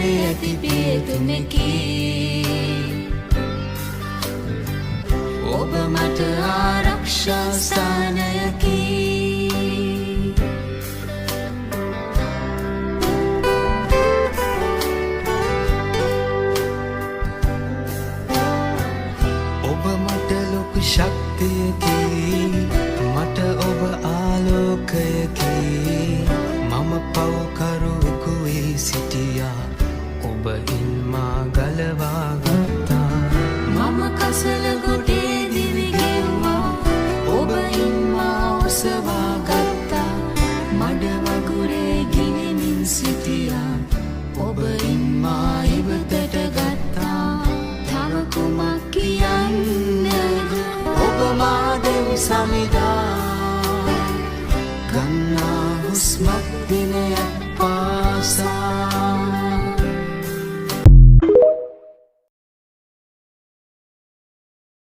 වේ ඇති පියතුමෙකි ඔබ මට ආරක්ෂා ස්ථානයකි ඔබ මට ලොකු ශක්තියකි මට ඔබ ආලෝකයකි මම පව්කරුවෙකු වී සිටියා ඔබින් මා ගලවා ගත්තා මම කසල ගොඩේ දිවි ගෙව්වා ඔබින් මා ඔසවා ගත්තා මඩ වගුරේ ගිනිමින් සිටියා ඔබින් මා ඉවතට ගත්තා තව කුමක් කියන්නද ඔබ මා දෙව් සමිදා ගන්නා හුස්මක් දිනයක් පා